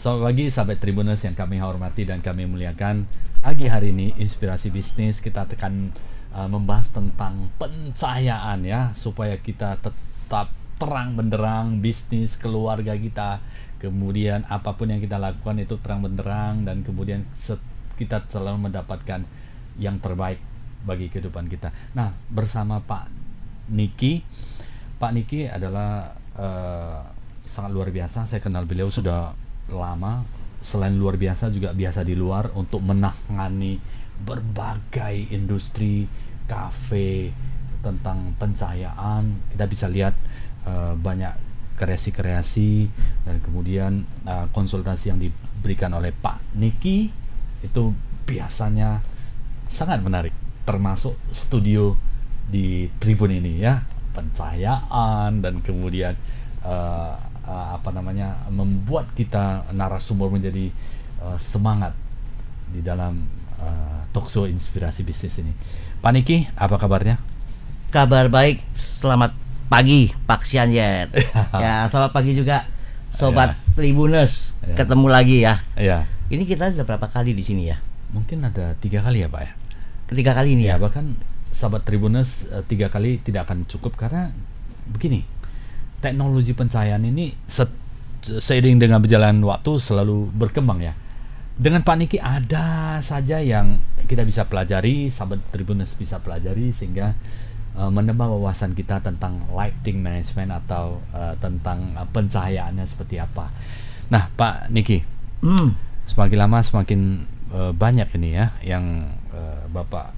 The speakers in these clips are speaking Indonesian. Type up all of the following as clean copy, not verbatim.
Selamat pagi sahabat Tribuners yang kami hormati dan kami muliakan. Pagi hari ini Inspirasi Bisnis kita akan membahas tentang pencahayaan ya, supaya kita tetap terang benderang bisnis keluarga kita. Kemudian apapun yang kita lakukan itu terang benderang, dan kemudian kita selalu mendapatkan yang terbaik bagi kehidupan kita. Nah, bersama Pak Niki. Pak Niki adalah sangat luar biasa. Saya kenal beliau sudah lama. Selain luar biasa, juga biasa di luar untuk menangani berbagai industri, kafe, tentang pencahayaan. Kita bisa lihat banyak kreasi-kreasi, dan kemudian konsultasi yang diberikan oleh Pak Niki itu biasanya sangat menarik, termasuk studio di Tribun ini ya, pencahayaan, dan kemudian membuat kita narasumber menjadi semangat di dalam talkshow Inspirasi Bisnis ini. Pak Niki, apa kabarnya? Kabar baik, selamat pagi Pak Sianjet. Ya, selamat pagi juga Sobat Tribuners. Ketemu lagi ya. Iya. Ini kita sudah berapa kali di sini ya? Mungkin ada 3 kali ya Pak ya? Ketiga kali ini ya? Bahkan Sobat Tribuners 3 kali tidak akan cukup, karena begini, teknologi pencahayaan ini seiring dengan berjalan waktu selalu berkembang ya. Dengan Pak Niki ada saja yang kita bisa pelajari, Sobat Tribuners bisa pelajari, sehingga menambah wawasan kita tentang lighting management atau tentang pencahayaannya seperti apa. Nah, Pak Niki, semakin lama semakin banyak ini ya yang Bapak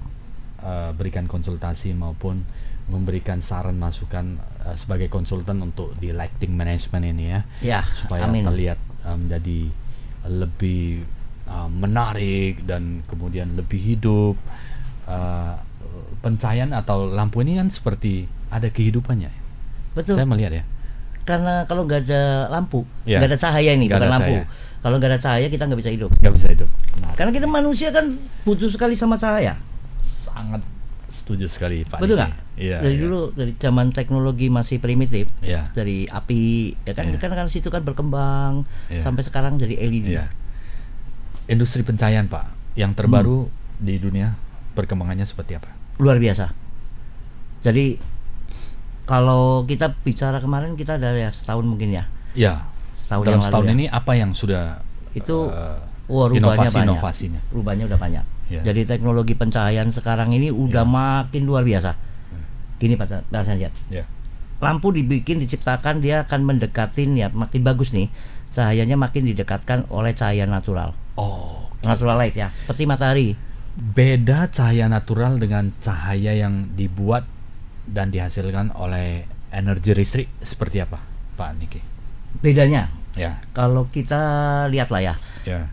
berikan konsultasi maupun memberikan saran masukan sebagai konsultan untuk di lighting management ini ya, supaya terlihat menjadi lebih menarik dan kemudian lebih hidup. Pencahayaan atau lampu ini kan seperti ada kehidupannya. Betul. Saya melihat ya. Karena kalau nggak ada lampu, nggak ada cahaya ini, bukan lampu. Kalau nggak ada cahaya kita nggak bisa hidup. Nggak bisa hidup. Benar. Karena kita manusia kan butuh sekali sama cahaya. Sangat setuju sekali Pak. Betul nggak? Iya. Dari dulu, dari zaman teknologi masih primitif, iya, dari api, ya kan, kan situ kan berkembang sampai sekarang jadi LED. Iya. Industri pencahayaan Pak, yang terbaru di dunia perkembangannya seperti apa? Luar biasa. Jadi kalau kita bicara kemarin, kita ada ya setahun mungkin ya. Ya. Dalam setahun ini apa yang sudah itu rubahnya banyak. Inovasinya. Rubahnya udah banyak. Ya. Jadi teknologi pencahayaan sekarang ini udah makin luar biasa. Gini Pak Sanjat. Ya. Lampu dibikin, diciptakan, dia akan mendekatin ya, makin bagus nih. Cahayanya makin didekatkan oleh cahaya natural. Oh. Natural light ya, seperti matahari. Beda cahaya natural dengan cahaya yang dibuat dan dihasilkan oleh energi listrik seperti apa, Pak Niki? Bedanya, ya. Kalau kita lihat lah ya,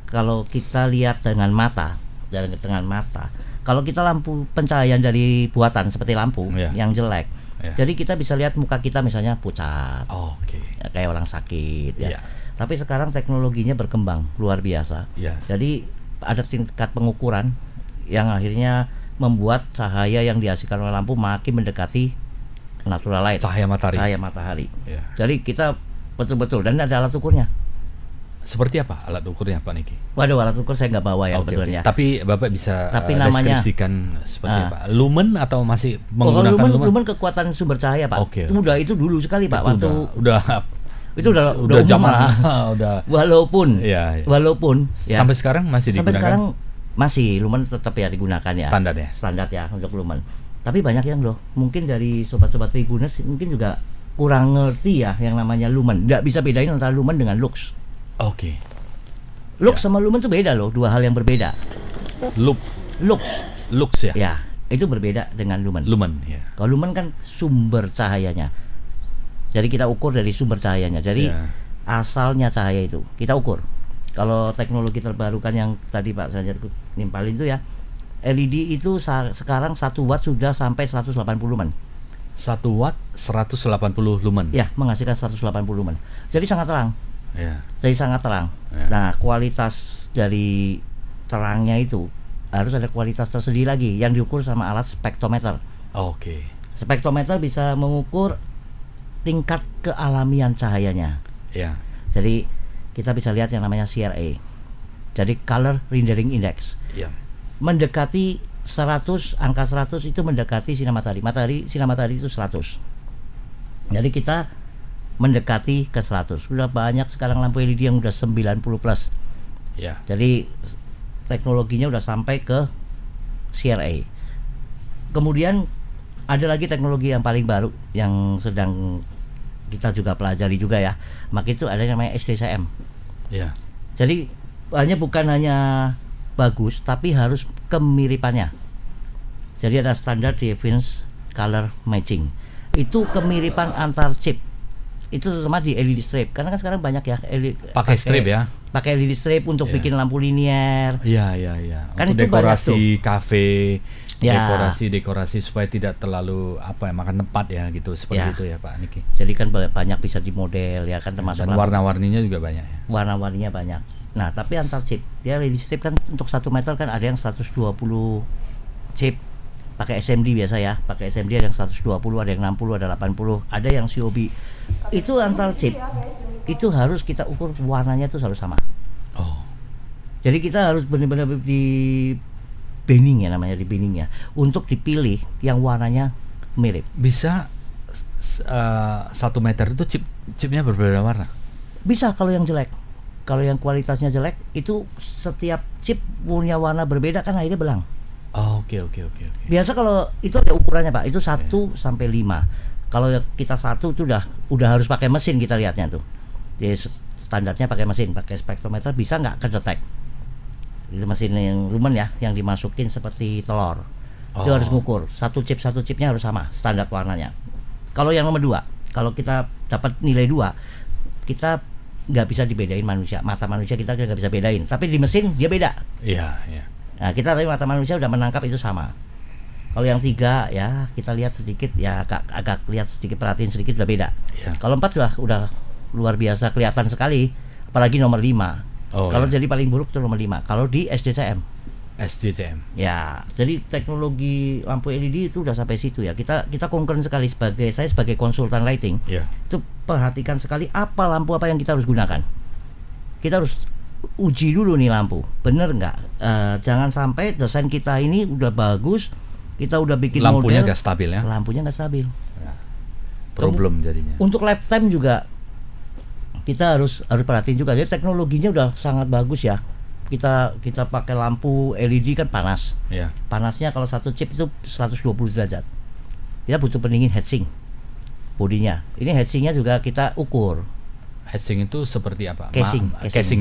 kalau kita lihat dengan mata, kalau kita lampu pencahayaan dari buatan seperti lampu yang jelek, jadi kita bisa lihat muka kita misalnya pucat, ya, kayak orang sakit, ya. Tapi sekarang teknologinya berkembang luar biasa, jadi ada tingkat pengukuran yang akhirnya membuat cahaya yang dihasilkan oleh lampu makin mendekati natural light, cahaya matahari. Jadi kita betul-betul, dan ada alat ukurnya. Seperti apa alat ukurnya Pak Niki? Waduh, alat ukur saya nggak bawa ya betulnya. Tapi Bapak bisa deskripsikan seperti apa? Lumen atau masih menggunakan lumen? Lumen kekuatan sumber cahaya Pak. Udah itu dulu sekali Pak. Itu udah zaman udah. Walaupun sampai sekarang masih digunakan. Sampai sekarang masih lumen tetap ya digunakan ya. Standar ya untuk lumen. Tapi banyak yang mungkin dari sobat-sobat Tribuners mungkin juga kurang ngerti ya yang namanya lumen. Nggak bisa bedain antara lumen dengan lux. Lux sama lumen itu beda loh, dua hal yang berbeda. Lux ya. Ya, itu berbeda dengan lumen. Kalau lumen kan sumber cahayanya. Jadi kita ukur dari sumber cahayanya. Jadi asalnya cahaya itu kita ukur. Kalau teknologi terbarukan yang tadi Pak Sanjat nimpalin itu ya, LED itu sekarang 1 watt sudah sampai 180 lumen. 1 watt 180 lumen. Ya, menghasilkan 180 lumen. Jadi sangat terang. Jadi sangat terang. Nah, kualitas dari terangnya itu harus ada kualitas tersendiri lagi yang diukur sama alat spektrometer. Spektrometer bisa mengukur tingkat kealamian cahayanya. Jadi kita bisa lihat yang namanya CRA. Jadi Color Rendering Index. Mendekati 100, angka 100 itu mendekati sinar matahari. Sinar matahari itu 100. Jadi kita mendekati ke 100. Sudah banyak sekarang lampu LED yang udah 90 plus. Jadi teknologinya udah sampai ke CRA. Kemudian ada lagi teknologi yang paling baru yang sedang kita juga pelajari juga ya. Maka itu ada yang namanya SDCM. Jadi bukan hanya bagus, tapi harus kemiripannya. Jadi ada standar difference color matching. Itu kemiripan antar chip. Itu terutama di LED strip. Karena kan sekarang banyak ya pakai strip ya. Pakai LED strip untuk bikin lampu linier. Kan untuk itu dekorasi kafe. Dekorasi supaya tidak terlalu makan tempat ya gitu, seperti itu ya Pak Niki. Jadi kan banyak bisa dimodel ya kan, termasuk dan warna-warninya juga banyak ya. Warna-warninya banyak. Nah, tapi antar chip, dia LED strip kan untuk 1 meter kan ada yang 120 chip pakai SMD biasa ya, pakai SMD ada yang 120, ada yang 60, ada 80, ada yang COB. Itu antar chip. Itu harus kita ukur warnanya itu harus sama. Jadi kita harus benar-benar di binning ya, namanya di binning ya, untuk dipilih yang warnanya mirip. Bisa 1 meter itu chipnya berbeda warna? Bisa kalau yang jelek. Kalau yang kualitasnya jelek itu setiap chip punya warna berbeda kan, akhirnya belang. Oke. Biasa kalau itu ada ukurannya Pak, itu 1 sampai 5. Kalau kita 1 itu udah harus pakai mesin, kita lihatnya tuh. Jadi standarnya pakai mesin, pakai spektrometer bisa nggak kedetek. Itu mesin yang lumen ya, yang dimasukin seperti telur. Itu harus ngukur satu chipnya harus sama standar warnanya. Kalau yang nomor 2, kalau kita dapat nilai 2, kita nggak bisa dibedain manusia. Mata manusia kita nggak bisa bedain, tapi di mesin dia beda. Nah, kita tapi mata manusia udah menangkap itu sama. Kalau yang 3 ya kita lihat sedikit ya, agak lihat sedikit, perhatiin sedikit udah beda. Kalau 4 udah luar biasa kelihatan sekali, apalagi nomor 5. Kalau jadi paling buruk itu nomor 5. Kalau di SDCM. Ya, jadi teknologi lampu LED itu udah sampai situ ya. Kita concern sekali saya sebagai konsultan lighting. Itu perhatikan sekali apa lampu apa yang kita harus gunakan. Kita harus uji dulu nih lampu, bener nggak? Jangan sampai desain kita ini udah bagus, kita udah bikin lampunya model, nggak stabil ya. Lampunya nggak stabil. Problem jadinya. Untuk lifetime juga kita harus perhatiin juga. Jadi teknologinya udah sangat bagus ya. Kita pakai lampu LED kan panas. Panasnya kalau 1 chip itu 120 derajat. Kita butuh pendingin heatsink bodinya. Ini heatsinknya juga kita ukur. Heatsink itu seperti apa? Casing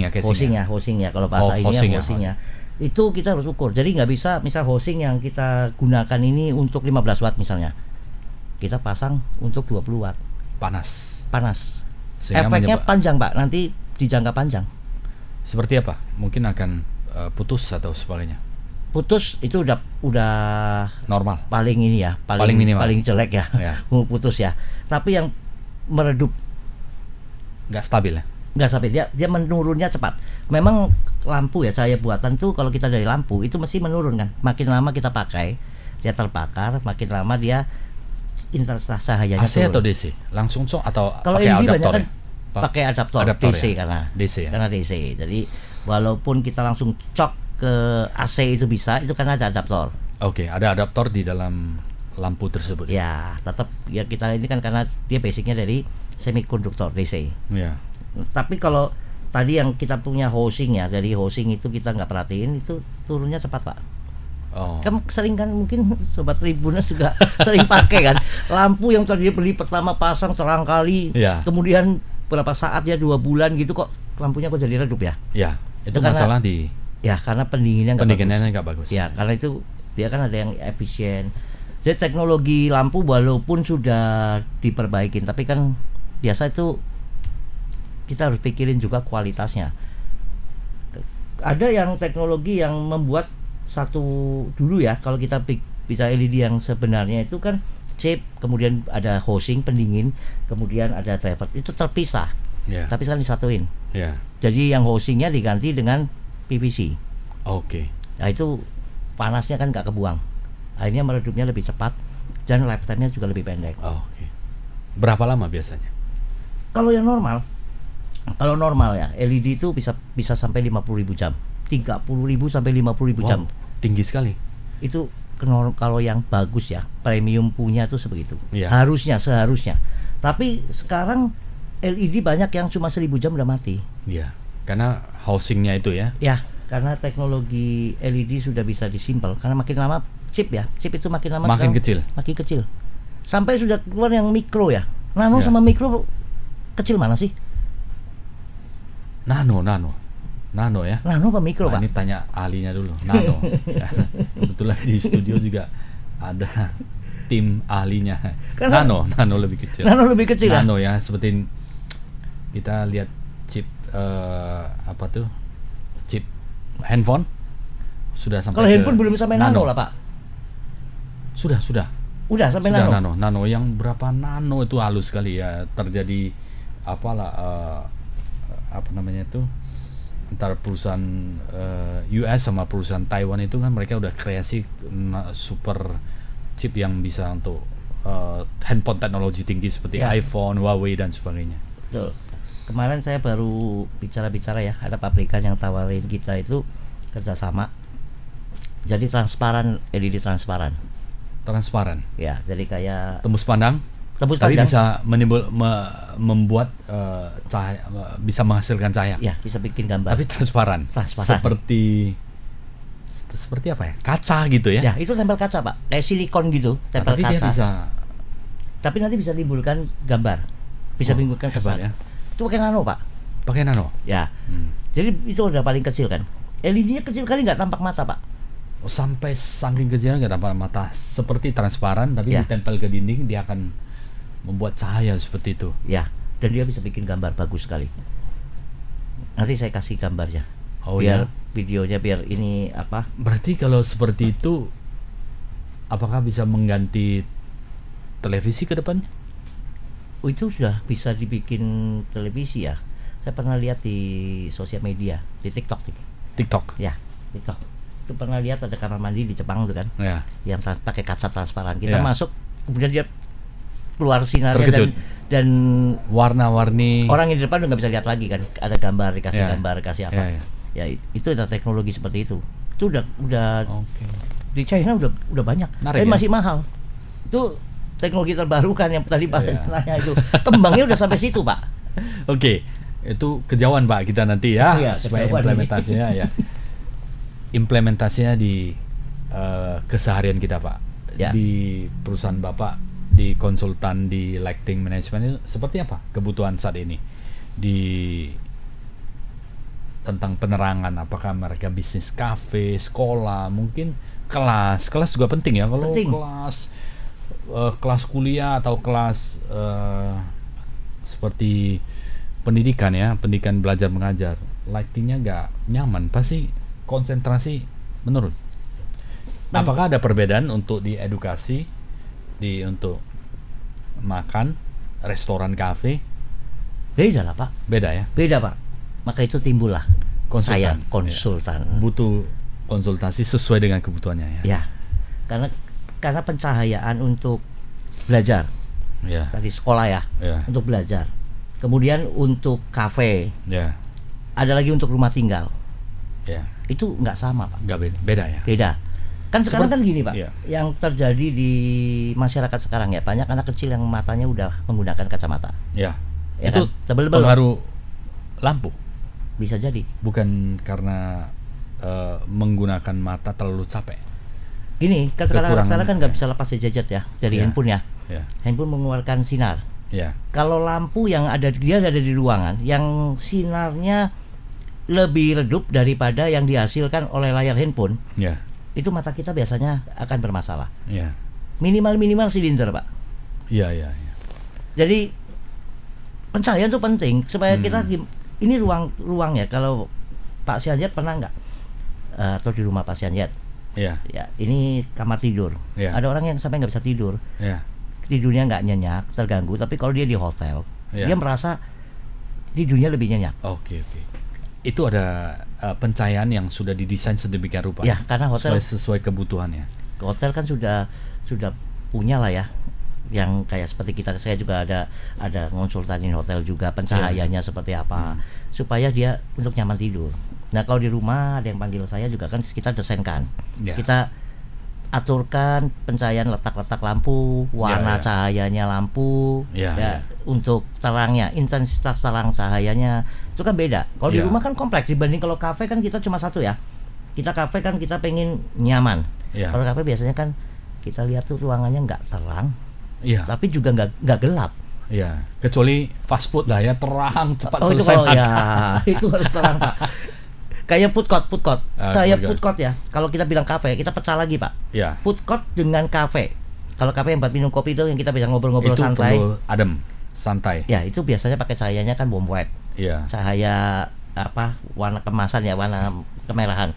ya. Kalau bahasa housingnya. Itu kita harus ukur. Jadi nggak bisa misal housing yang kita gunakan ini untuk 15 watt misalnya, kita pasang untuk 20 watt. Panas. Efeknya panjang Pak, nanti di jangka panjang. Seperti apa? Mungkin akan putus atau sebagainya. Putus itu udah normal. Paling ini ya, paling jelek ya. Putus ya. Tapi yang meredup nggak stabil ya? Nggak stabil, dia menurunnya cepat. Memang lampu ya, cahaya buatan tuh kalau kita dari lampu itu mesti menurun kan. Makin lama kita pakai, dia terbakar, makin lama dia intensitas cahayanya AC turun. Atau DC? Langsung atau kalau pakai adaptor ya? Pakai adaptor DC ya? Karena DC. Jadi walaupun kita langsung cok ke AC itu bisa, itu karena ada adaptor. Ada adaptor di dalam lampu tersebut. Ya, tetap ya, kita ini kan karena dia basicnya dari semikonduktor DC. Tapi kalau tadi yang kita punya housing ya, dari housing itu kita nggak perhatiin, itu turunnya cepat Pak. Kan sering kan, mungkin sobat Tribuners juga sering pakai kan lampu yang tadi beli pertama pasang terang kali, kemudian berapa saat ya, 2 bulan gitu kok lampunya kok jadi redup ya. Itu masalah karena pendinginnya nggak bagus. Ya, karena itu dia kan ada yang efisien. Jadi teknologi lampu walaupun sudah diperbaikin, tapi kan biasa itu kita harus pikirin juga kualitasnya. Ada yang teknologi yang membuat satu dulu ya, kalau kita bisa LED yang sebenarnya itu kan chip, kemudian ada housing pendingin, kemudian ada driver, itu terpisah. Tapi sekarang disatuin. Jadi yang housingnya diganti dengan PVC. Nah itu panasnya kan nggak kebuang, akhirnya meredupnya lebih cepat dan lifetime-nya juga lebih pendek. Berapa lama biasanya? Kalau yang normal Kalau normal ya, LED itu bisa sampai 50.000 jam. 30.000 sampai 50.000 jam. Tinggi sekali. Itu kalau yang bagus ya, premium punya tuh sebegitu. Ya. Seharusnya. Tapi sekarang LED banyak yang cuma 1.000 jam udah mati. Iya. Karena housingnya itu ya. Ya, karena teknologi LED sudah bisa disimpel. Karena makin lama chip itu makin lama makin kecil. Makin kecil. Sampai sudah keluar yang mikro ya. Nano sama mikro kecil mana sih? Nano ya. Nano apa mikro, Pak? Ini tanya ahlinya dulu. Nano. Kebetulan di studio juga ada tim ahlinya. Nano lebih kecil. Nano lebih kecil. Nano ya, seperti kita lihat chip chip handphone sudah sampai. Kalau handphone belum sampai nano lah, Pak. Sudah sampai nano. Nano yang berapa nano itu halus sekali ya. Terjadi antara perusahaan US sama perusahaan Taiwan itu kan mereka udah kreasi super chip yang bisa untuk handphone teknologi tinggi seperti iPhone, Huawei dan sebagainya. Betul. Kemarin saya baru bicara ya, ada pabrikan yang tawarin kita itu kerjasama. Jadi LED transparan. Ya, jadi kayak tembus pandang. Tapi bisa membuat cahaya, bisa menghasilkan cahaya. Ya, bisa bikin gambar. Tapi transparan. Seperti apa ya? Kaca gitu ya? Ya, itu tempel kaca, Pak. Kayak silikon gitu, tempel kaca. Dia bisa. Tapi nanti bisa timbulkan gambar. Bisa timbulkan kesan. Ya. Itu pakai nano, Pak. Pakai nano? Ya. Jadi itu udah paling kecil kan. LED-nya kecil kali nggak tampak mata, Pak. Sampai saking kecilnya nggak tampak mata. Seperti transparan, tapi ditempel ke dinding dia akan membuat cahaya seperti itu. Ya, dan dia bisa bikin gambar bagus sekali. Nanti saya kasih gambarnya. Biar videonya biar ini apa? Berarti kalau seperti itu, apakah bisa mengganti televisi ke depan? Itu sudah bisa dibikin televisi ya. Saya pernah lihat di sosial media, di TikTok. Ya, TikTok. Itu pernah lihat ada kamar mandi di Jepang tuh kan. Ya. Yang pakai kaca transparan. Kita masuk, kemudian dia keluar sinarnya dan warna-warni. Orang yang di depan nggak bisa lihat lagi kan. Ada gambar, dikasih gambar, kasih apa. Ya, itu ada teknologi seperti itu. Itu udah di China udah banyak. Tapi masih mahal. Itu teknologi terbaru kan yang tadi Pak nanya itu. Kembangnya udah sampai situ, Pak. Itu kejauhan, Pak, kita nanti ya supaya implementasinya ya. Implementasinya di keseharian kita, Pak. Di perusahaan Bapak, di konsultan di Lighting Management itu seperti apa kebutuhan saat ini tentang penerangan? Apakah mereka bisnis kafe, sekolah, mungkin kelas juga penting ya. Kalau kelas kuliah atau kelas seperti pendidikan belajar mengajar, lightingnya nggak nyaman, pasti konsentrasi menurun. Apakah ada perbedaan untuk di edukasi, untuk makan, restoran, kafe? Beda lah, Pak. Beda ya? Beda, Pak. Maka itu timbullah saya konsultan. Butuh konsultasi sesuai dengan kebutuhannya ya. Karena pencahayaan untuk belajar. Dari sekolah ya. Untuk belajar. Kemudian untuk kafe. Ada lagi untuk rumah tinggal. Itu nggak sama, Pak. Beda ya? Beda. Kan sekarang kan gini, Pak, yang terjadi di masyarakat sekarang ya, banyak anak kecil yang matanya udah menggunakan kacamata. Itu kan? Pengaruh lampu? Bisa jadi. Bukan karena menggunakan mata terlalu capek. Gini, kan sekarang kan nggak bisa lepas gadget ya, dari handphone ya. Handphone mengeluarkan sinar. Kalau lampu yang ada di ruangan, yang sinarnya lebih redup daripada yang dihasilkan oleh layar handphone. Itu mata kita biasanya akan bermasalah. Minimal silinder, Pak. Jadi pencahayaan itu penting supaya kita ini ruang ya. Kalau Pak Sianjat pernah nggak atau di rumah Pak Sianjat? Ya, ini kamar tidur. Ada orang yang sampai nggak bisa tidur. Tidurnya nggak nyenyak, terganggu. Tapi kalau dia di hotel, dia merasa tidurnya lebih nyenyak. Itu ada pencahayaan yang sudah didesain sedemikian rupa. Karena hotel sesuai kebutuhannya. Hotel kan sudah punya lah ya yang kayak seperti kita, saya juga ada konsultanin hotel juga, pencahayaannya seperti apa, supaya dia untuk nyaman tidur. Nah kalau di rumah ada yang panggil saya juga kan, kita desainkan, kita aturkan pencahayaan, letak-letak lampu, warna cahayanya lampu, untuk terangnya, intensitas terang cahayanya itu kan beda. Kalau di rumah kan kompleks dibanding kalau kafe kan kita cuma satu ya. Kita kafe kan kita pengen nyaman. Kalau kafe biasanya kan kita lihat tuh ruangannya nggak terang, tapi juga nggak gelap. Kecuali fast food lah ya, terang cepat selesai. Itu kalau itu harus terang Pak. Kayak food court. Saya food court ya. Kalau kita bilang kafe, kita pecah lagi Pak. Food court dengan kafe. Kalau kafe yang buat minum kopi itu yang kita bisa ngobrol-ngobrol santai. Itu perlu adem, santai. Ya itu biasanya pakai cahayanya kan warm white. Cahaya warna kemasan ya, warna kemerahan.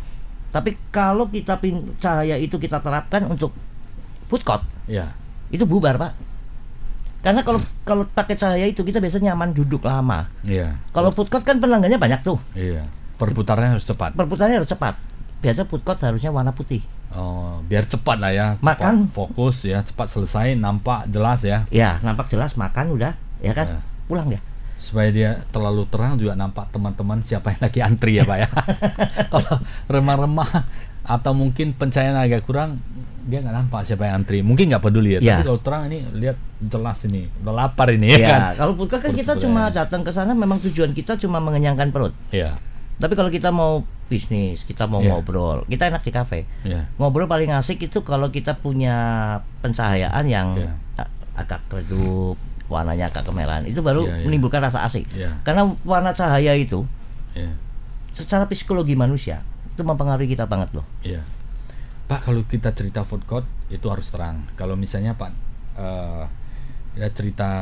Tapi kalau kita cahaya itu kita terapkan untuk food court, itu bubar Pak. Karena kalau pakai cahaya itu kita biasa nyaman duduk lama. Kalau food court kan pelanggannya banyak tuh. Perputarannya harus cepat. Biasa food court harusnya warna putih. Oh, biar cepat lah ya. Makan fokus ya, cepat selesai, nampak jelas ya. Nampak jelas, makan udah, ya kan, pulang dia. Supaya dia terlalu terang juga nampak teman-teman siapa yang lagi antri ya Pak ya. Kalau remah-remah atau mungkin pencahayaan agak kurang, dia nggak nampak siapa yang antri. Mungkin nggak peduli ya. Tapi kalau terang ini lihat jelas, ini udah lapar ini ya kan. Kalau food court kan kita cuma datang ke sana, memang tujuan kita cuma mengenyangkan perut. Tapi kalau kita mau bisnis, kita mau ngobrol, kita enak di kafe. Ngobrol paling asik itu kalau kita punya pencahayaan yang agak redup, warnanya agak kemerahan, itu baru menimbulkan rasa asik. Karena warna cahaya itu secara psikologi manusia itu mempengaruhi kita banget loh. Pak, kalau kita cerita food court itu harus terang. Kalau misalnya Pak kita cerita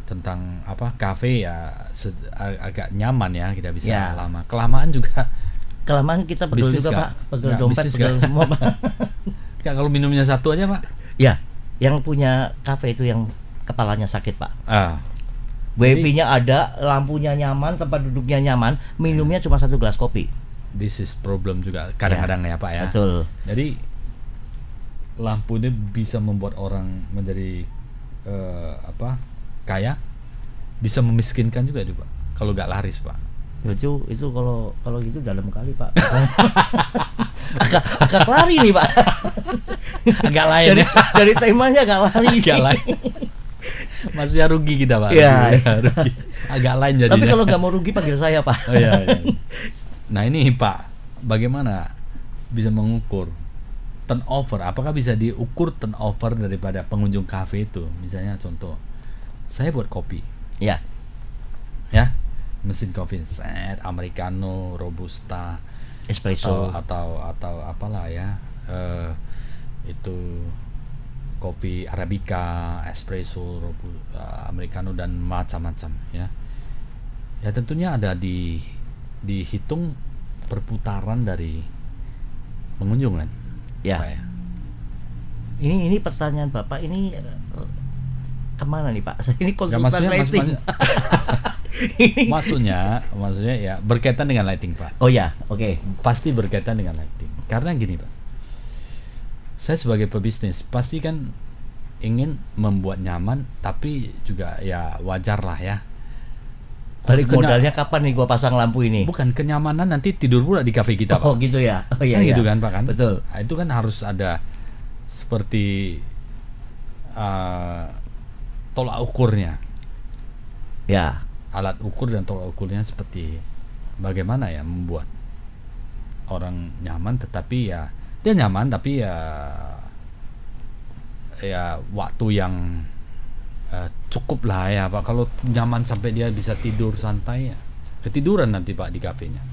tentang kafe ya agak nyaman ya, kita bisa lama. Kelamaan kita pegel juga Pak, pegel dompet, pegel semua Pak. Kalau minumnya satu aja Pak. Yang punya kafe itu yang kepalanya sakit Pak. Wifi-nya ada, lampunya nyaman, tempat duduknya nyaman, minumnya cuma 1 gelas kopi. This is problem juga kadang-kadang ya Pak ya. Betul. Jadi lampu ini bisa membuat orang menjadi kaya, bisa memiskinkan juga itu Pak. Kalau nggak laris Pak. Itu kalau gitu dalam kali Pak. agak lari nih Pak. Agak lain. Dari temanya agak lari. Maksudnya rugi kita Pak. Rugi. Agak lain jadi. Tapi kalau nggak mau rugi panggil saya Pak. Nah ini Pak, bagaimana bisa mengukur turnover? Apakah bisa diukur turnover daripada pengunjung kafe itu? Misalnya contoh, saya buat kopi. Mesin kopi set, americano, robusta, espresso atau apalah ya, itu kopi arabica, espresso, americano dan macam-macam ya. Ya tentunya ada dihitung perputaran dari pengunjung kan. Ini pertanyaan Bapak ini kemana nih Pak? Ini konsultan lighting. Maksudnya ya berkaitan dengan lighting Pak. Oke. Pasti berkaitan dengan lighting. Karena gini Pak, saya sebagai pebisnis pasti kan ingin membuat nyaman, tapi juga ya wajar lah ya. Balik modalnya kapan nih gua pasang lampu ini? Bukan kenyamanan nanti tidur pula di kafe kita Pak. Gitu ya. Kan gitu kan Pak kan? Betul. Nah, itu kan harus ada seperti tolak ukurnya. Alat ukur dan tolak ukurnya seperti bagaimana ya membuat orang nyaman, tetapi ya dia nyaman tapi ya waktu yang cukup lah ya Pak. Kalau nyaman sampai dia bisa tidur santai ya ketiduran nanti Pak di kafenya.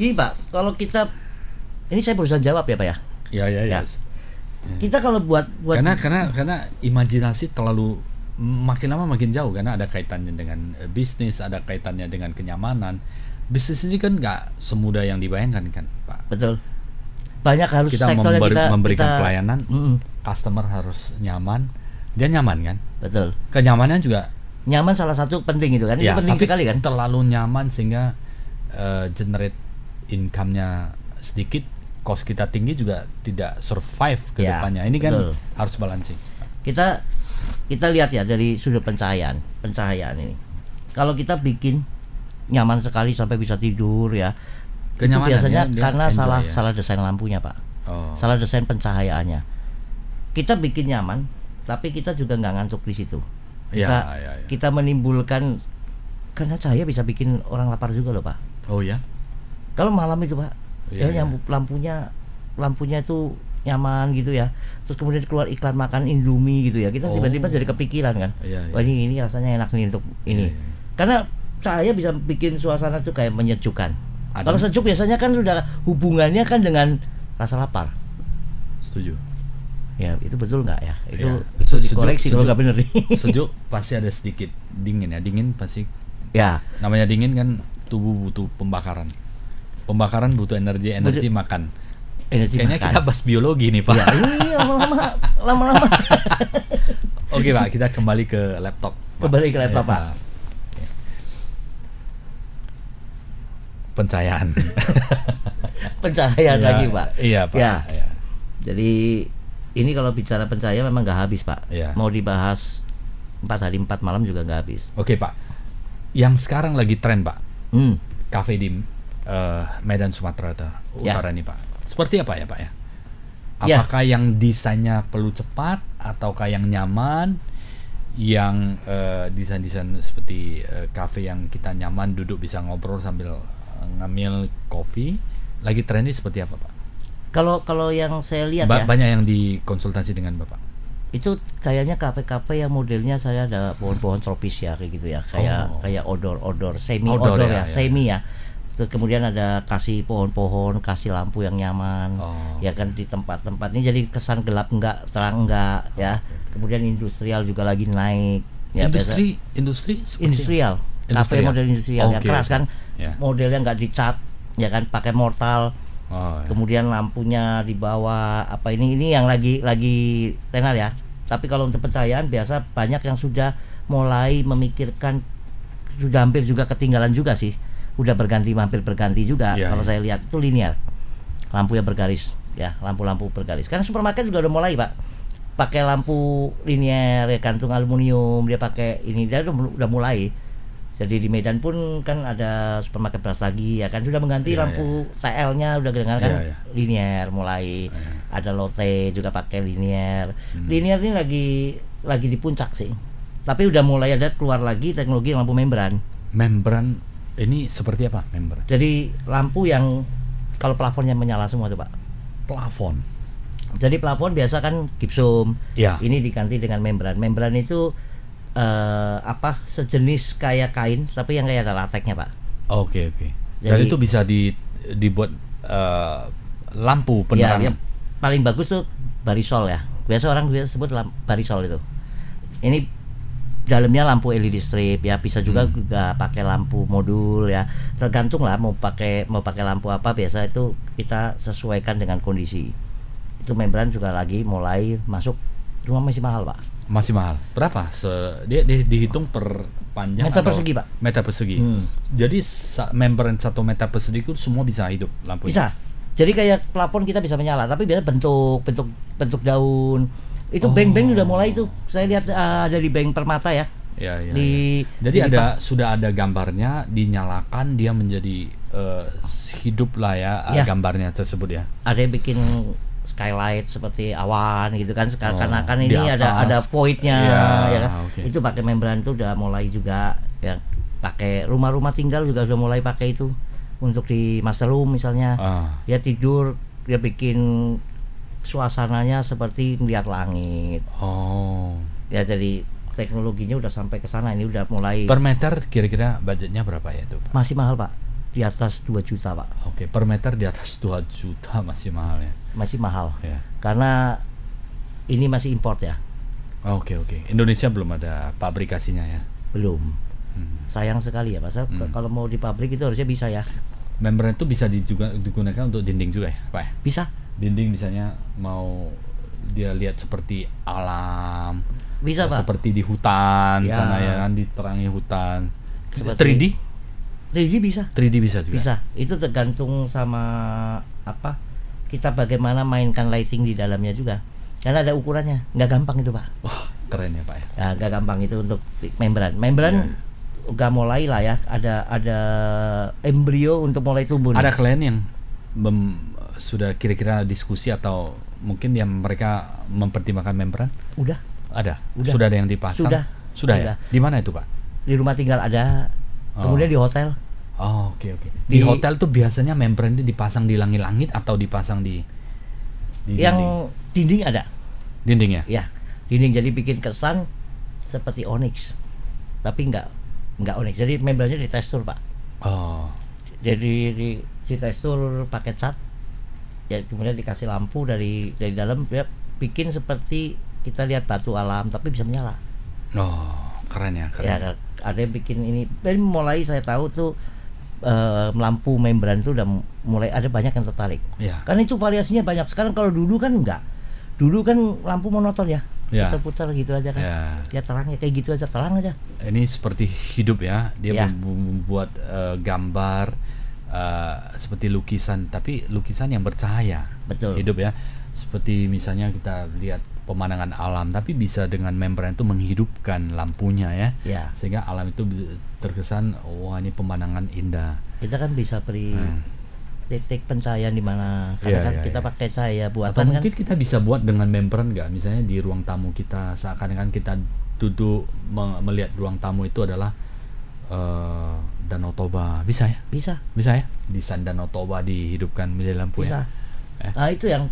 Gini Pak, kalau kita ini saya berusaha jawab ya Pak ya. Yes. Kita kalau buat karena imajinasi terlalu makin lama makin jauh, karena ada kaitannya dengan bisnis, ada kaitannya dengan kenyamanan. Bisnis ini kan nggak semudah yang dibayangkan kan Pak. Betul. Banyak harus kita sektor yang memberikan pelayanan, customer harus nyaman, dia nyaman kan. Betul. Kenyamanan juga nyaman salah satu penting itu kan. Itu penting sekali kan. Terlalu nyaman sehingga generate income-nya sedikit, cost kita tinggi juga tidak survive ke depannya. Ini kan harus balancing. Kita lihat ya dari sudut pencahayaan ini. Kalau kita bikin nyaman sekali sampai bisa tidur ya, itu biasanya karena salah desain lampunya, Pak. Salah desain pencahayaannya. Kita bikin nyaman, tapi kita juga nggak ngantuk di situ. Kita menimbulkan, karena cahaya bisa bikin orang lapar juga loh, Pak. Oh ya? Kalau malam itu, Pak, lampunya itu nyaman gitu ya, terus kemudian keluar iklan makan Indomie gitu ya, kita tiba-tiba jadi kepikiran kan, wah ini rasanya enak nih untuk ini. Karena cahaya bisa bikin suasana tuh kayak menyejukkan. Kalau sejuk biasanya kan sudah hubungannya kan dengan rasa lapar. Setuju. Ya itu betul nggak ya? Itu dikoreksi kalau nggak bener nih. Sejuk pasti ada sedikit dingin ya, dingin pasti. Ya. Namanya dingin kan tubuh butuh pembakaran. Pembakaran butuh energi makan. Kayaknya makan. Kita bahas biologi nih, Pak. Iya, lama-lama. Oke, Pak, kita kembali ke laptop. Kembali ke laptop, Pak. Pencahayaan. Pencahayaan lagi, Pak. Iya, Pak. Ya. Jadi ini kalau bicara pencahayaan memang nggak habis, Pak. Mau dibahas 4 hari 4 malam juga nggak habis. Oke, Pak. Yang sekarang lagi tren, Pak. Kafe di Medan Sumatera Utara nih, Pak. Seperti apa ya, Pak ya? Apakah yang desainnya perlu cepat ataukah yang nyaman, yang desain-desain seperti kafe yang kita nyaman duduk bisa ngobrol sambil ngambil kopi, lagi trendy seperti apa, Pak? Kalau yang saya lihat banyak yang dikonsultasi dengan Bapak. Itu kayaknya kafe-kafe yang modelnya saya ada pohon-pohon tropis ya, kayak gitu ya, kayak odor semi ya, semi ya. Terus kemudian ada kasih pohon-pohon, kasih lampu yang nyaman, ya kan di tempat-tempat ini jadi kesan gelap enggak, terang enggak ya. Kemudian industrial juga lagi naik. Ya, industrial. Kafe model industrial ya, keras kan, modelnya nggak dicat, ya kan, pakai mortal. Kemudian lampunya di bawah apa ini yang lagi tenar ya. Tapi kalau untuk pencahayaan biasa banyak yang sudah mulai memikirkan, sudah hampir juga ketinggalan juga sih. Udah hampir berganti juga. Kalau saya lihat itu linear, lampu yang bergaris ya, lampu-lampu bergaris. Karena supermarket juga udah mulai, Pak, pakai lampu linear ya, kantung aluminium dia pakai ini, dia udah mulai. Jadi di Medan pun kan ada supermarket beras lagi ya kan, sudah mengganti lampu TL-nya udah dengar kan, linear mulai. Ada Lotte juga pakai linear. Linear ini lagi di puncak sih. Tapi udah mulai ada keluar lagi teknologi lampu membran. Ini seperti apa membran? Jadi lampu yang kalau plafonnya menyala semua tuh, Pak. Plafon. Jadi plafon biasa kan gipsum. Ini diganti dengan membran. Membran itu sejenis kayak kain tapi yang kayak ada lateksnya, Pak. Oke. Dan itu bisa dibuat lampu penerang. Yang paling bagus tuh barisol ya. Biasa orang sebut barisol itu. Ini dalamnya lampu LED strip ya, bisa juga pakai lampu modul ya. Tergantung lah mau pakai lampu apa, biasa itu kita sesuaikan dengan kondisi. Itu membran juga lagi mulai masuk, cuma masih mahal, Pak. Masih mahal. Berapa? Dia dihitung per panjang meter persegi, Pak. Meter persegi. Jadi membran 1 meter persegi itu semua bisa hidup lampunya. Bisa. Jadi kayak plafon kita bisa menyala, tapi biasa bentuk daun. Itu bank-bank udah mulai itu. Saya lihat ada di Bank Permata ya. Jadi sudah ada gambarnya, dinyalakan, dia menjadi hidup lah ya, gambarnya tersebut ya. Ada yang bikin skylight seperti awan gitu kan, sekarang kan ini ada voidnya ya kan. Itu pakai membran itu udah mulai juga ya. Pakai rumah-rumah tinggal juga sudah mulai pakai itu untuk di master room misalnya. Dia tidur, dia bikin suasananya seperti melihat langit. Ya jadi teknologinya udah sampai ke sana, ini udah mulai. Per meter kira-kira budgetnya berapa ya itu, Pak? Masih mahal, Pak. Di atas 2 juta, Pak. Oke, per meter di atas 2 juta masih mahal ya. Masih mahal. Ya. Karena ini masih import ya. Oke. Indonesia belum ada pabrikasinya ya. Belum. Sayang sekali ya, Pak. Kalau mau di pabrik itu harusnya bisa ya. Membran itu bisa digunakan untuk dinding juga ya, Pak? Bisa. Dinding misalnya mau dia lihat seperti alam, bisa, Pak. Seperti di hutan sana ya kan, diterangi hutan. Seperti 3D bisa. 3D bisa juga. Bisa. Itu tergantung sama kita bagaimana mainkan lighting di dalamnya juga. Karena ada ukurannya, nggak gampang itu Pak. Wah, keren ya Pak ya. Ya, nggak gampang itu untuk membran. Membran udah mulai lah ya, ada embrio untuk mulai tumbuh. Ada klien yang sudah kira-kira diskusi atau mungkin yang mereka mempertimbangkan membran? Udah. Ada. Udah. Sudah ada yang dipasang? Sudah ya. Di mana itu Pak? Di rumah tinggal ada. Kemudian di hotel. Oh, oke. Di hotel tuh biasanya membran itu dipasang di langit-langit atau dipasang di yang dinding ada. Dinding ya? Ya, dinding, jadi bikin kesan seperti onyx. Tapi enggak onyx. Jadi membrannya ditekstur, Pak. Oh. Jadi ditekstur pakai cat. Ya, kemudian dikasih lampu dari dalam, ya bikin seperti kita lihat batu alam tapi bisa menyala. Oh, keren ya, keren. Ya, ada yang bikin ini. Dari mulai saya tahu tuh lampu membran itu udah mulai ada banyak yang tertarik. Ya. Karena itu variasinya banyak. Sekarang kalau dulu kan enggak. Dulu kan lampu monoton ya. Putar-putar gitu aja kan. Ya terangnya kayak gitu aja, terang aja. Ini seperti hidup ya. Dia membuat gambar seperti lukisan, tapi lukisan yang bercahaya. Betul. Hidup ya. Seperti misalnya kita lihat pemandangan alam, tapi bisa dengan membran itu menghidupkan lampunya ya. Sehingga alam itu terkesan, wah ini pemandangan indah. Kita kan bisa beri titik pencahayaan di mana, karena kita pakai cahaya buatan. Atau mungkin kita bisa buat dengan membran nggak? Misalnya di ruang tamu kita, seakan-akan kita duduk melihat ruang tamu itu adalah Danau Toba, bisa ya? Bisa ya? Desain Danau Toba dihidupkan menjadi lampu bisa. Nah itu yang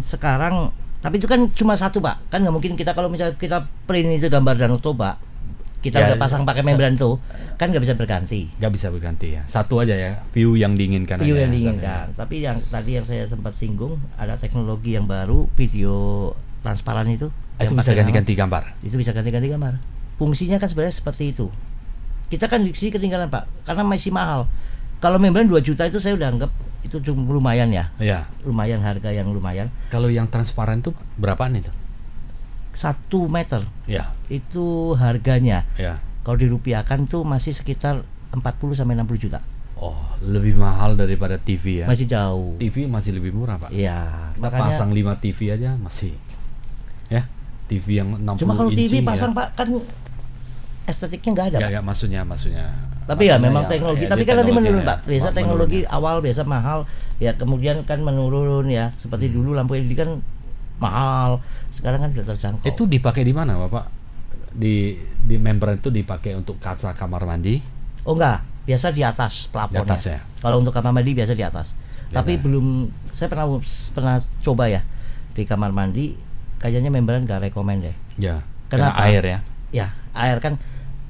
sekarang. Tapi itu kan cuma satu Pak, kan nggak mungkin kita kalau misalnya kita print itu gambar Danau Toba, kita udah pasang pakai membran itu, kan nggak bisa berganti. Nggak bisa berganti ya, satu aja ya, view yang diinginkan. Tapi yang tadi yang saya sempat singgung, ada teknologi yang baru, video transparan itu. Itu bisa ganti-ganti gambar. Itu bisa ganti-ganti gambar. Fungsinya kan sebenarnya seperti itu. Kita kan di sini ketinggalan Pak, karena masih mahal. Kalau membran 2 juta itu saya udah anggap itu cukup lumayan ya. Iya. Lumayan, harga yang lumayan. Kalau yang transparan itu berapaan itu? 1 meter. Ya. Itu harganya. Ya. Kalau dirupiahkan tuh masih sekitar 40 sampai 60 juta. Oh, lebih mahal daripada TV ya. Masih jauh. TV masih lebih murah, Pak. Iya. Kita pasang 5 TV aja masih. Ya. TV yang 60 inci. Cuma kalau TV pasang Pak kan estetiknya nggak ada. Ya, maksudnya. Tapi ya memang teknologi, tapi kan nanti menurun Pak. Biasa teknologi awal biasa mahal, ya kemudian kan menurun ya. Seperti dulu lampu LED kan mahal, sekarang kan sudah terjangkau. Itu dipakai di mana Bapak? Di membran itu dipakai untuk kaca kamar mandi? Oh enggak, biasa di atas plafonnya. Di atas ya. Kalau untuk kamar mandi biasa di atas. Tapi belum, saya pernah coba ya di kamar mandi, kayaknya membran nggak rekomend deh. Ya. Kenapa? Kena air ya. Ya, air kan.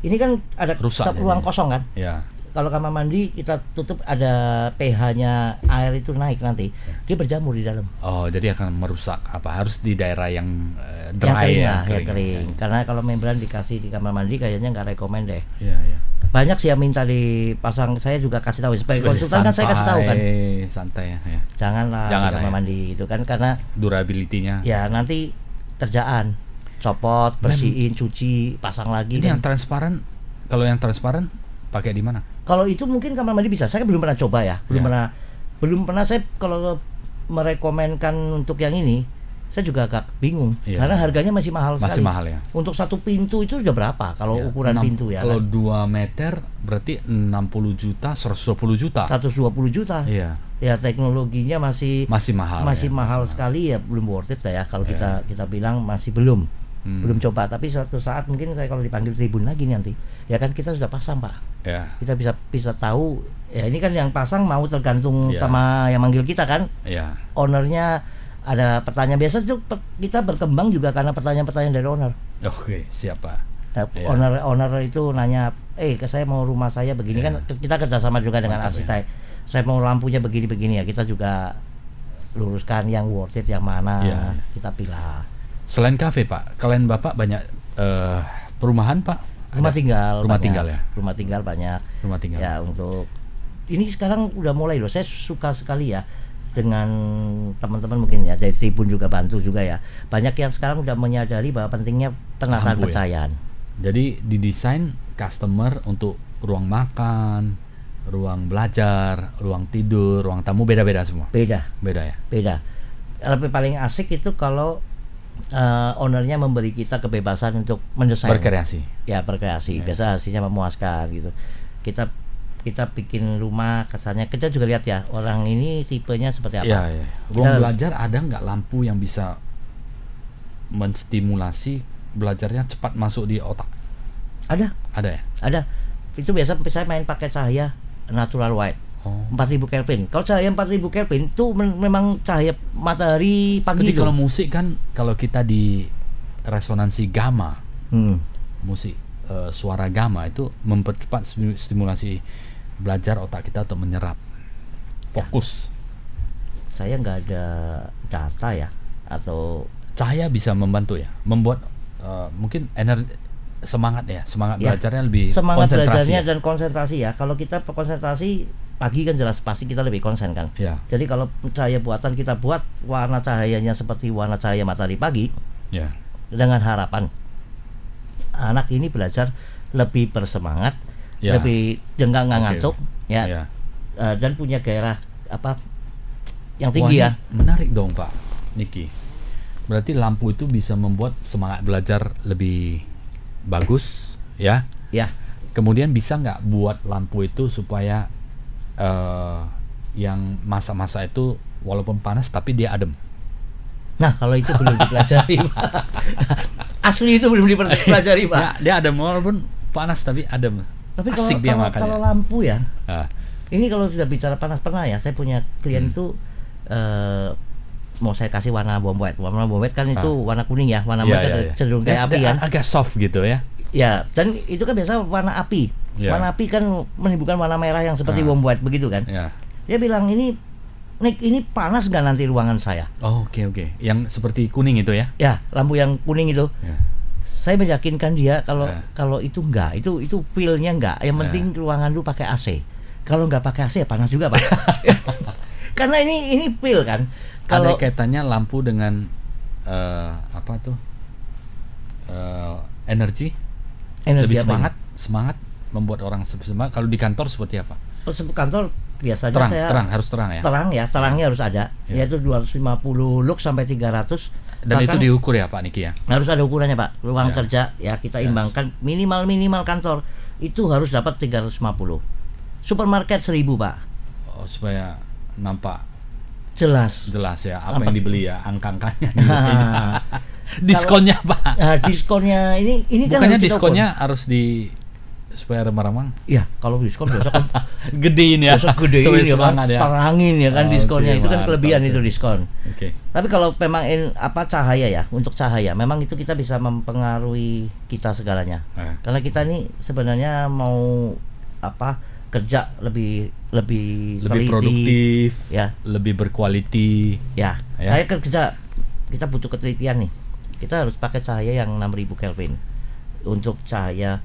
Ini kan ada ruang kosong kan? Ya. Kalau kamar mandi kita tutup, ada pH-nya air itu naik nanti, dia berjamur di dalam. Oh, jadi akan merusak apa? Harus di daerah yang dry yang kering. Karena kalau membran dikasih di kamar mandi kayaknya nggak rekomend deh. Iya. Banyak sih yang minta dipasang, saya juga kasih tahu sebagai konsultan kan saya kasih tahu kan. Santai ya. Janganlah di kamar mandi itu kan, karena durability-nya. Ya nanti kerjaan, copot, bersihin, cuci, pasang lagi. Ini kan yang transparan. Kalau yang transparan pakai di mana? Kalau itu mungkin kamar mandi bisa. Saya belum pernah coba ya. Belum pernah saya kalau merekomenkan untuk yang ini. Saya juga agak bingung karena harganya masih mahal sekali. Masih mahal ya. Untuk 1 pintu itu sudah berapa kalau ukuran pintu ya? Kalau 2 meter berarti 60 juta, 120 juta. 120 juta. Iya. Ya teknologinya masih mahal. Masih mahal sekali ya, belum worth it lah ya kalau kita bilang masih belum coba. Tapi suatu saat mungkin saya kalau dipanggil tribun lagi nanti, ya kan kita sudah pasang Pak. Ya. Kita bisa tahu ya, ini kan yang pasang mau tergantung sama yang manggil kita kan. Ya. Ownernya ada pertanyaan, biasa tuh kita berkembang juga karena pertanyaan-pertanyaan dari owner. Oke, siapa? Owner itu nanya, saya mau rumah saya begini kan, kita kerjasama juga dengan arsitek. Saya mau lampunya begini-begini ya, kita juga luruskan yang worth it yang mana, kita pilih. Selain kafe Pak, kalian Bapak banyak perumahan Pak? Rumah tinggal ya. Rumah tinggal banyak. Rumah tinggal. Ya untuk ini sekarang udah mulai loh. Saya suka sekali ya dengan teman-teman mungkin ya dari Tribun juga bantu juga ya. Banyak yang sekarang udah menyadari bahwa pentingnya penataan pencahayaan. Jadi didesain customer untuk ruang makan, ruang belajar, ruang tidur, ruang tamu beda-beda semua. Beda ya. Beda. Lebih paling asik itu kalau ownernya memberi kita kebebasan untuk mendesain. Berkreasi. Ya, berkreasi. Biasa hasilnya memuaskan gitu. Kita bikin rumah, kesannya kita juga lihat ya orang ini tipenya seperti apa. Iya. Ruang belajar ada nggak lampu yang bisa menstimulasi belajarnya cepat masuk di otak? Ada ya? Ada. Itu biasa saya main pakai cahaya natural white. 4000 Kelvin. Kalau cahaya 4000 Kelvin itu memang cahaya matahari pagi. Seperti kalau musik kan, kalau kita di resonansi gamma, musik suara gamma itu mempercepat stimulasi belajar otak kita untuk menyerap fokus. Saya nggak ada data ya, atau cahaya bisa membantu ya, membuat mungkin semangat belajarnya lebih semangat konsentrasi belajarnya dan konsentrasi ya. Kalau kita konsentrasi pagi kan jelas pasti kita lebih konsen kan. Jadi kalau cahaya buatan kita buat warna cahayanya seperti warna cahaya matahari pagi, dengan harapan anak ini belajar lebih bersemangat, lebih nggak ngantuk, dan punya gairah yang tinggi. Ya. Menarik dong Pak Niki. Berarti lampu itu bisa membuat semangat belajar lebih bagus, ya? Ya. Kemudian bisa nggak buat lampu itu supaya yang masa-masa itu walaupun panas tapi dia adem? Nah, kalau itu belum dipelajari, Pak. Asli itu belum dipelajari, Pak. Ya, dia adem walaupun panas tapi adem. Tapi kalau lampu ya, ini kalau sudah bicara panas, pernah ya saya punya klien itu mau saya kasih warna bomb white. Warna bomb white kan itu warna kuning ya, warna white cenderung kayak api kan. Agak soft gitu ya. Ya, dan itu kan biasa warna api. Warna api kan menimbulkan warna merah yang seperti bomb white begitu kan. Dia bilang ini panas nggak nanti ruangan saya? Oke. Yang seperti kuning itu ya? Ya, lampu yang kuning itu. Saya meyakinkan dia kalau itu enggak, itu feel-nya enggak. Yang penting ruangan lu pakai AC. Kalau nggak pakai AC ya panas juga, Pak. Karena ini feel kan. Ada kaitannya lampu dengan energi lebih semangat membuat orang semangat. Kalau di kantor seperti apa? Kantor biasanya harus terang ya. Terangnya harus ada. Yaitu 250 lux sampai 300. Dan bahkan itu diukur ya Pak Niki ya? Harus ada ukurannya Pak. Ruang kerja ya kita imbangkan minimal kantor itu harus dapat 350. Supermarket 1000 Pak. Supaya nampak jelas ya apa yang dibeli ya, angka-angkanya. Diskonnya Pak. Diskonnya ini bukannya diskonnya harus supaya remang-remang? Iya, kalau diskon biasa kan gedein ya. Gedein ya kan, terangin ya kan diskonnya. Itu kan kelebihan itu diskon. Tapi kalau memang cahaya ya, untuk cahaya memang itu kita bisa mempengaruhi kita segalanya. Karena kita ini sebenarnya mau kerja lebih produktif, ya, lebih berkualiti. Ya. Kayak kerja kita butuh ketelitian nih. Kita harus pakai cahaya yang 6000 Kelvin untuk cahaya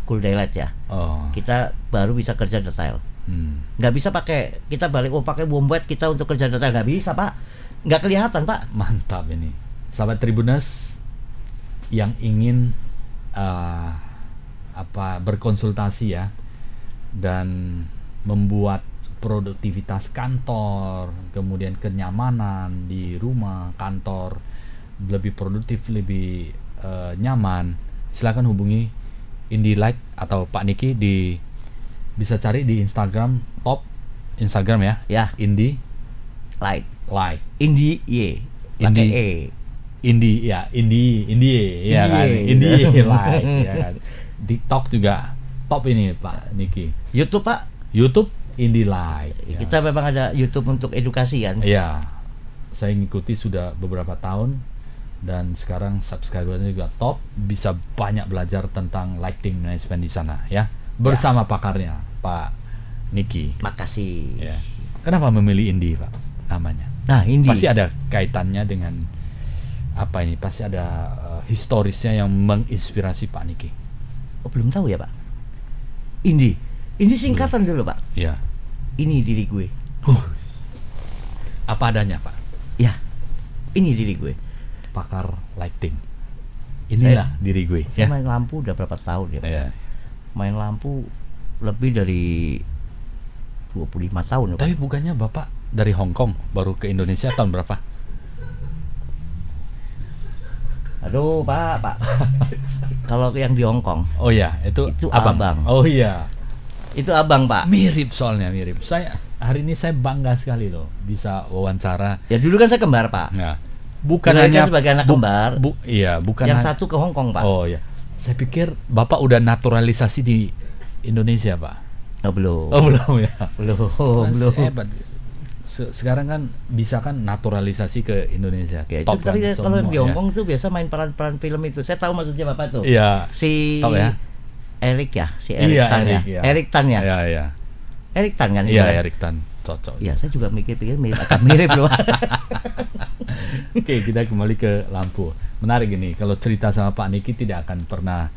cool daylight ya. Kita baru bisa kerja detail. Nggak bisa kita pakai bomb white kita untuk kerja detail, nggak bisa Pak. Nggak kelihatan Pak. Mantap ini, sahabat Tribuners yang ingin berkonsultasi ya dan membuat produktivitas kantor, kemudian kenyamanan di rumah kantor lebih produktif, lebih nyaman, silakan hubungi Indie Light atau Pak Niki bisa cari di Instagram Instagram ya. Indie Light. Indie Indie Light ya kan. TikTok juga top ini Pak Niki. YouTube Pak. YouTube Indie Light. Kita memang ada YouTube untuk edukasi kan. Iya. Saya ngikuti sudah beberapa tahun. Dan sekarang subscribernya juga top, bisa banyak belajar tentang lighting management di sana ya, bersama pakarnya Pak Niki. Makasih. Ya. Kenapa memilih Indie Pak namanya? Nah, Indie pasti ada kaitannya dengan apa ini? Pasti ada historisnya yang menginspirasi Pak Niki. Belum tahu ya Pak. Indie singkatan dulu Pak. Ya. Ini diri gue. Apa adanya Pak? Ya. Ini diri gue. Pakar lighting. Inilah diri gue. Saya main lampu udah berapa tahun ya? Main lampu lebih dari 25 tahun. Tapi bukannya Bapak dari Hong Kong baru ke Indonesia tahun berapa? Aduh Pak. Kalau yang di Hong Kong. Oh ya, itu abang. Oh iya. Itu abang Pak. Mirip soalnya mirip. Hari ini saya bangga sekali loh bisa wawancara. Ya dulu kan saya kembar Pak. Ya. Bukan hanya sebagai anak kembar. Iya, bukan. Yang satu ke Hong Kong Pak. Oh iya. Saya pikir Bapak udah naturalisasi di Indonesia Pak. Oh belum. Oh belum ya. Belum. Hebat. Sekarang kan bisa kan naturalisasi ke Indonesia. Oke, top kan kalau di Hong Kong tuh biasa main peran-peran film itu. Saya tahu maksudnya Bapak tuh. Iya. Si ya? Eric ya, si Eric Tan ya. Eric Tan ya. Iya. Eric Tan kan? Iya, Eric Tan. Cocok. Iya, saya juga mikir-pikir mirip loh. Oke, kita kembali ke lampu. Menarik ini, kalau cerita sama Pak Niki tidak akan pernah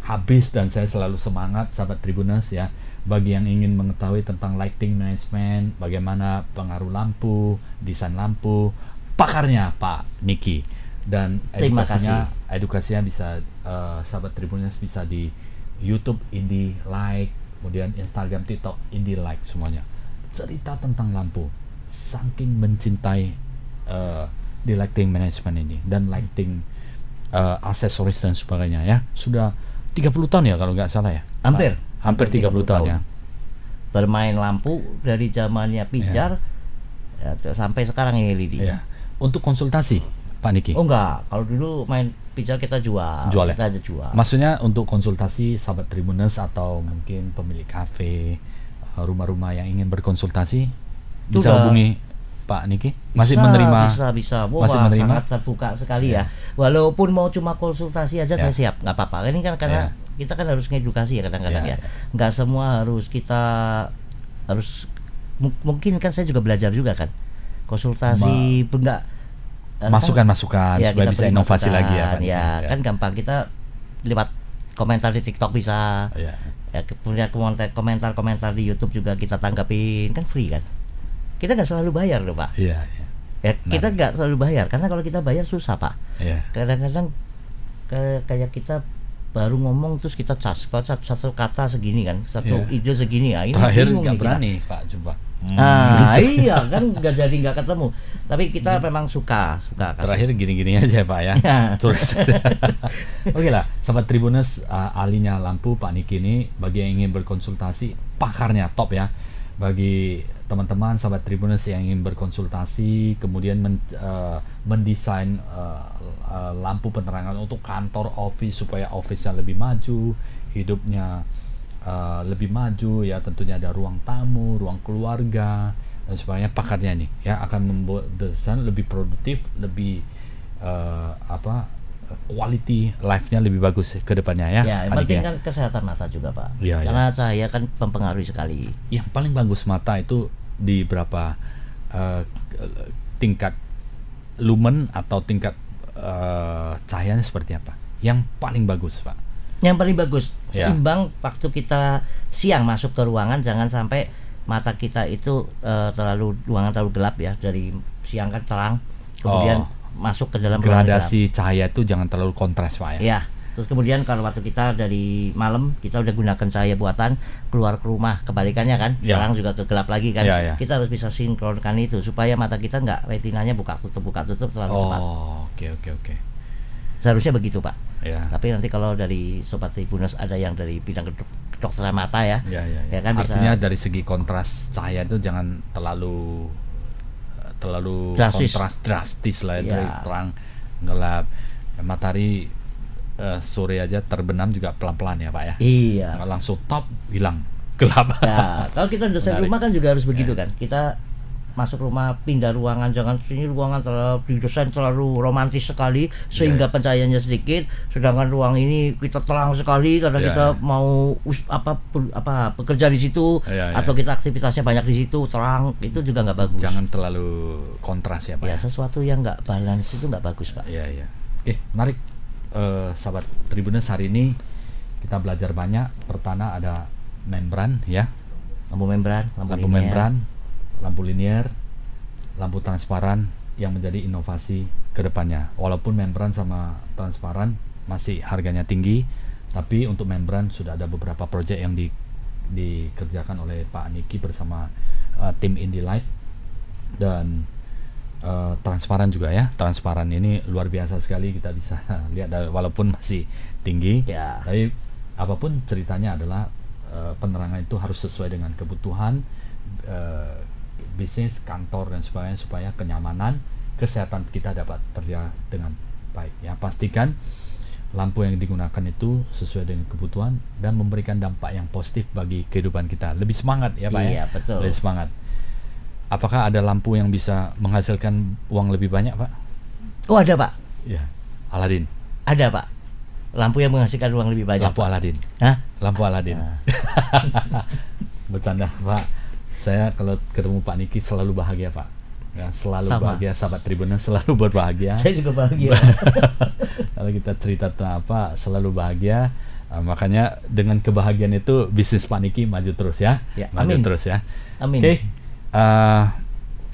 habis dan saya selalu semangat sahabat Tribuners ya. Bagi yang ingin mengetahui tentang lighting management, bagaimana pengaruh lampu, desain lampu, pakarnya Pak Niki. Dan edukasinya bisa sahabat Tribuners bisa di YouTube Indie Light, kemudian Instagram, TikTok Indie Light semuanya. Cerita tentang lampu, saking mencintai di lighting management ini dan lighting aksesoris dan sebagainya ya. Sudah 30 tahun ya kalau nggak salah ya. Hampir 30 tahun ya. Bermain lampu dari zamannya pijar ya, sampai sekarang ini LED. Ya. Untuk konsultasi Pak Niki? Oh enggak, kalau dulu main pijar kita jual kita aja jual. Maksudnya untuk konsultasi sahabat Tribuners atau mungkin pemilik kafe, rumah-rumah yang ingin berkonsultasi bisa hubungi Pak Niki? Masih menerima? Bisa. Masih menerima? Sangat terbuka sekali ya. Walaupun mau cuma konsultasi aja saya siap, nggak apa-apa. Ini kan karena kita kan harus ngedukasi ya kadang-kadang ya. Nggak semua mungkin kan saya juga belajar juga kan. Konsultasi enggak masukan-masukan ya, supaya bisa inovasi lagi ya. Kan gampang, kita lewat komentar di TikTok bisa. Ya, kemudian komentar di YouTube juga kita tanggapin, kan free kan. Kita nggak selalu bayar loh Pak. Iya. Kita nggak selalu bayar karena kalau kita bayar susah Pak. Kadang-kadang kayak kita baru ngomong terus kita satu kata segini kan, satu ide segini ya. Ini terakhir nggak berani Pak jumpa. Iya kan nggak ketemu. Tapi kita memang suka terakhir gini-gini aja Pak ya. Oke lah, sahabat Tribuners, ahlinya lampu Pak Niki ini bagi yang ingin berkonsultasi, pakarnya top ya. Bagi teman-teman sahabat Tribuners yang ingin berkonsultasi, kemudian mendesain lampu penerangan untuk kantor, office, supaya office-nya lebih maju, hidupnya lebih maju ya, tentunya ada ruang tamu, ruang keluarga dan sebagainya. Pakarnya nih ya akan membuat desain lebih produktif, lebih quality life-nya lebih bagus ke depannya ya. Ya, yang penting kan kesehatan mata juga Pak. Karena cahaya kan mempengaruhi sekali. Yang paling bagus mata itu di berapa tingkat lumen atau tingkat cahayanya seperti apa? Yang paling bagus Pak? Yang paling bagus seimbang waktu kita siang masuk ke ruangan, jangan sampai mata kita itu ruangan terlalu gelap ya. Dari siang kan terang, kemudian masuk ke dalam gradasi cahaya itu jangan terlalu kontras Pak ya. Iya. Terus kemudian kalau waktu kita dari malam kita udah gunakan cahaya buatan, keluar ke rumah kebalikannya kan, terang juga ke gelap lagi kan. Kita harus bisa sinkronkan itu supaya mata kita nggak retinanya buka tutup terlalu cepat. Oke. Seharusnya begitu Pak. Tapi nanti kalau dari sobat Tribuners ada yang dari bidang kedokteran mata ya kan artinya bisa, dari segi kontras cahaya itu jangan terlalu drastis lah dari terang gelap. Matahari sore aja terbenam juga pelan-pelan ya Pak ya. Iya. Nggak langsung top hilang gelap. Ya, kalau kita desain rumah kan juga harus begitu kan. Kita masuk rumah pindah ruangan, jangan sini ruangan didesain terlalu romantis sekali sehingga pencahayaannya sedikit, sedangkan ruang ini kita terang sekali karena kita mau bekerja di situ atau kita aktivitasnya banyak di situ, terang, itu juga nggak bagus. Jangan terlalu kontras ya Pak. Sesuatu yang nggak balance itu nggak bagus Pak. Oke, menarik sahabat Tribuners, hari ini kita belajar banyak. Pertama ada membran ya, lampu membran, lampu linier, lampu transparan yang menjadi inovasi ke depannya. Walaupun membran sama transparan masih harganya tinggi, tapi untuk membran sudah ada beberapa proyek yang dikerjakan oleh Pak Niki bersama tim Indie Light. Dan transparan juga ya. Transparan ini luar biasa sekali, kita bisa lihat walaupun masih tinggi, tapi apapun ceritanya adalah penerangan itu harus sesuai dengan kebutuhan bisnis, kantor dan sebagainya, supaya kenyamanan, kesehatan kita dapat terjaga dengan baik ya. Pastikan lampu yang digunakan itu sesuai dengan kebutuhan dan memberikan dampak yang positif bagi kehidupan kita. Lebih semangat ya Pak ya. Betul. Lebih semangat. Apakah ada lampu yang bisa menghasilkan uang lebih banyak Pak? Oh ada Pak. Ya, Aladin. Ada Pak. Lampu yang menghasilkan uang lebih banyak. Lampu Aladin. Hah? Lampu Aladin. Bercanda Pak. Saya kalau ketemu Pak Niki selalu bahagia Pak. Ya, selalu bahagia, sahabat Tribuners selalu berbahagia. Saya juga bahagia. Kalau kita cerita tentang apa, selalu bahagia. Makanya dengan kebahagiaan itu bisnis Pak Niki maju terus ya. Maju terus ya. Amin. Oke.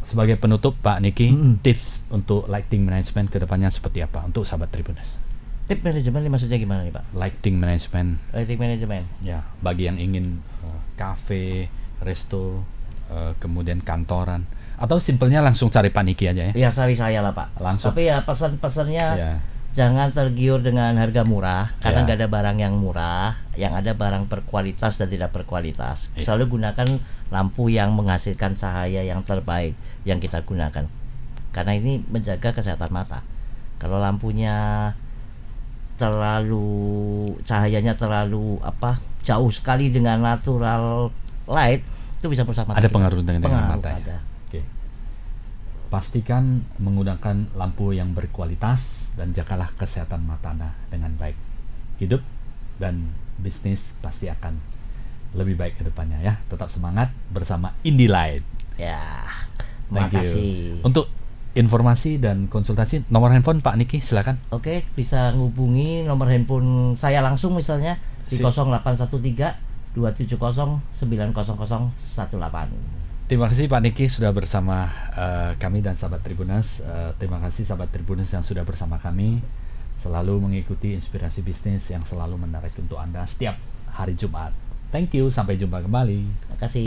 Sebagai penutup Pak Niki, tips untuk lighting management ke depannya seperti apa untuk sahabat Tribuners? Tip manajemen ini maksudnya gimana nih Pak? Lighting management. Lighting management. Ya, bagi yang ingin kafe, resto, kemudian kantoran, atau simpelnya langsung cari Pak Niki aja ya? Ya cari saya lah Pak. Langsung. Tapi ya pesan-pesannya jangan tergiur dengan harga murah, karena nggak ada barang yang murah, yang ada barang berkualitas dan tidak berkualitas. Selalu gunakan lampu yang menghasilkan cahaya yang terbaik yang kita gunakan, karena ini menjaga kesehatan mata. Kalau lampunya cahayanya terlalu jauh sekali dengan natural light, itu bisa merusak mata. Ada pengaruh dengan mata ya. Pastikan menggunakan lampu yang berkualitas dan jagalah kesehatan mata Anda dengan baik. Hidup dan bisnis pasti akan lebih baik ke depannya ya. Tetap semangat bersama Indilight. Ya. Makasih. Untuk informasi dan konsultasi, nomor handphone Pak Niki silakan. Oke, bisa menghubungi nomor handphone saya langsung misalnya di 0813 270 90018. Terima kasih Pak Niki sudah bersama kami dan sahabat Tribuners. Terima kasih sahabat Tribuners yang sudah bersama kami, selalu mengikuti inspirasi bisnis yang selalu menarik untuk Anda setiap hari Jumat. Thank you, sampai jumpa kembali. Terima kasih.